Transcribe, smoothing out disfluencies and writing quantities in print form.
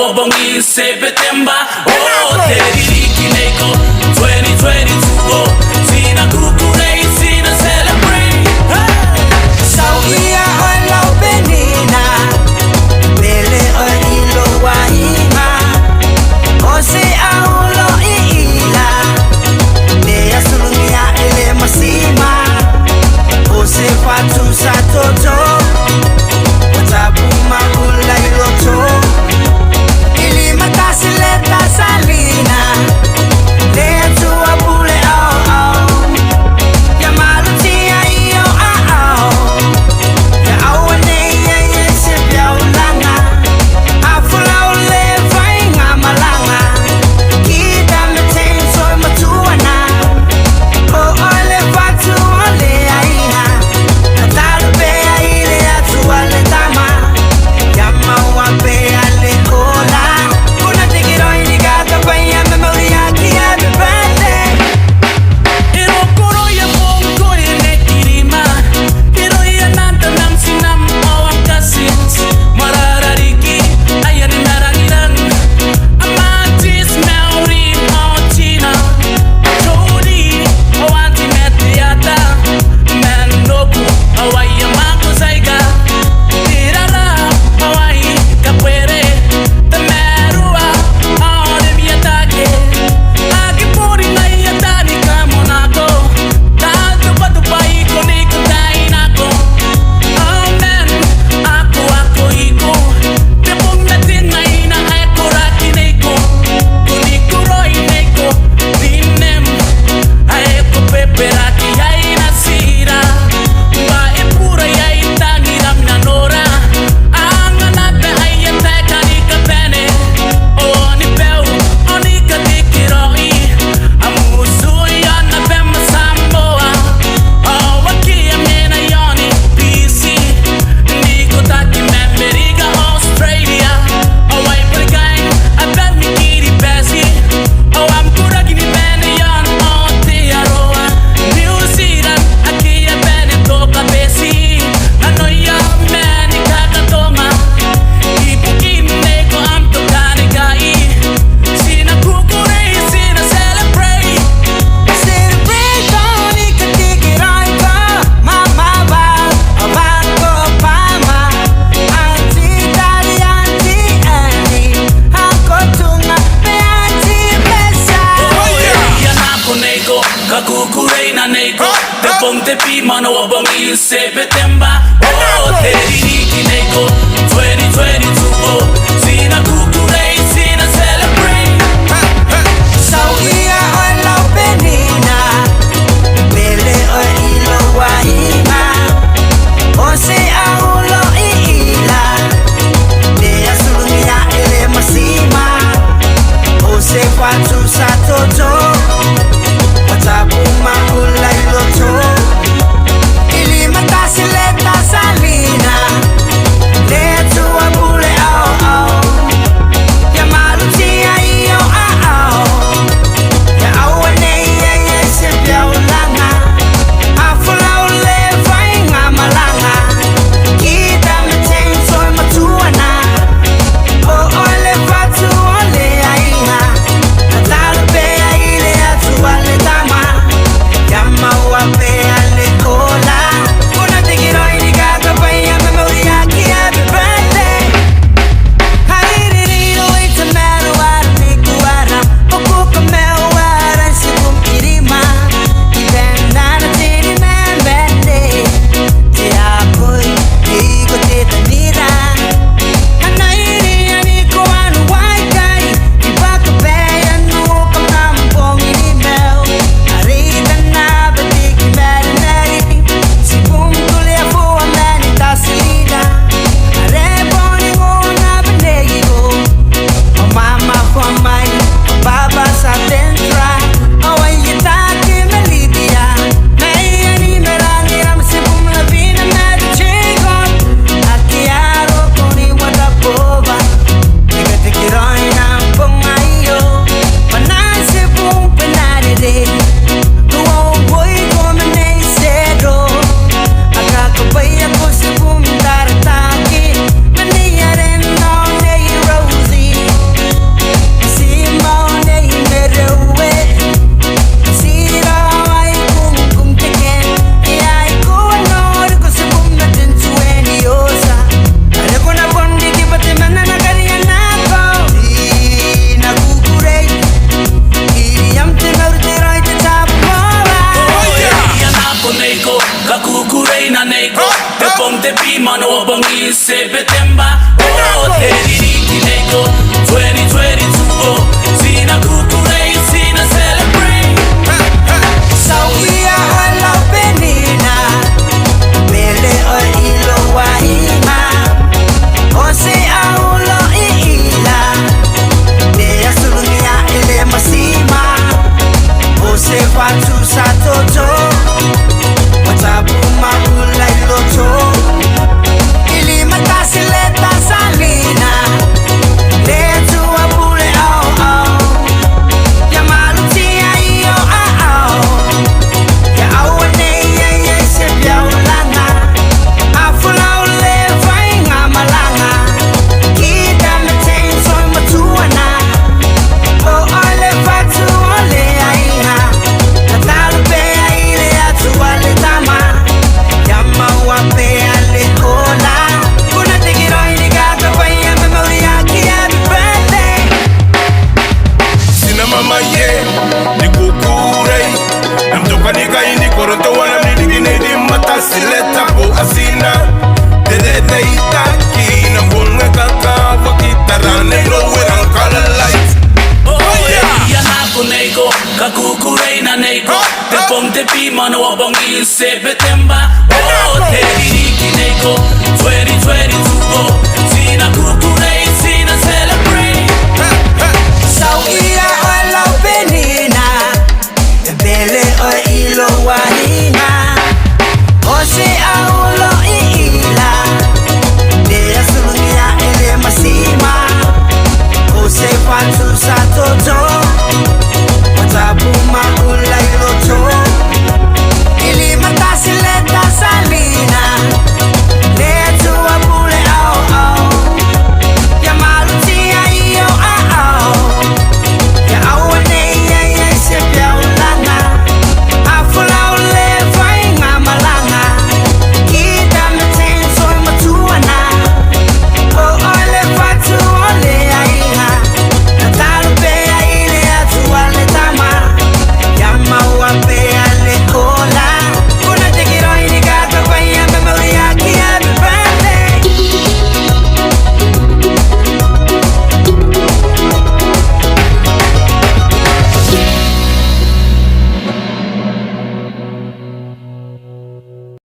obongi September. Oh, Teriki Neko 2022. Oh, Sina Kukure, Sina celebrate. Sauia olo benina, bele o ilo waima, ose aulo iila, dea sulumia ele masima, ose fatu satoto, watapuma ula iloto, ili matasi leta salina, dea tua bule au au, ya malutia iyo au. Ponte mano obongi September. Oh, Teriki Neko 2022. Oh, Sina Kukure, Sina celebrate. Sauia olo benina, bele o ilo waima, ose aulo iila, dea sulumia ele masima, ose fatu satoto, watapuma ula iloto. Salina, dea tua bule au au, mano abangi September Oh Teririki Neko 2022 Oh Sina kukurei Sina celebrate Sauia ala penina Bele o ilo wahima Ose aulo iila Dea sulunia ele masima Ose watu satoto Watabu maula iloto Ili matasi leta salina Letu wabule au au Ya malutia iyo au Ya awane ye se biaulanga Afula ule vainga malanga Kita metain soy matuana O ole fatu ole aina Natalupe aile atu ale tama Yama wape ale kola Kuna tikiro inigata kwa ya memory yaki happy birthday Sina mama ye, ni kukurei Namtoka nika ini koronto wana mnidigi neidi mata sileta po asina Dedede itaki na bunga kaka wakitarane blow it on color lights Oh yeah Yanako Neko Kakukurei na Neko Te ponte pi mano abangi September Oh Teririki Neko 2022 Oh Sina kukurei Sina celebrate Sauia ala penina Bele o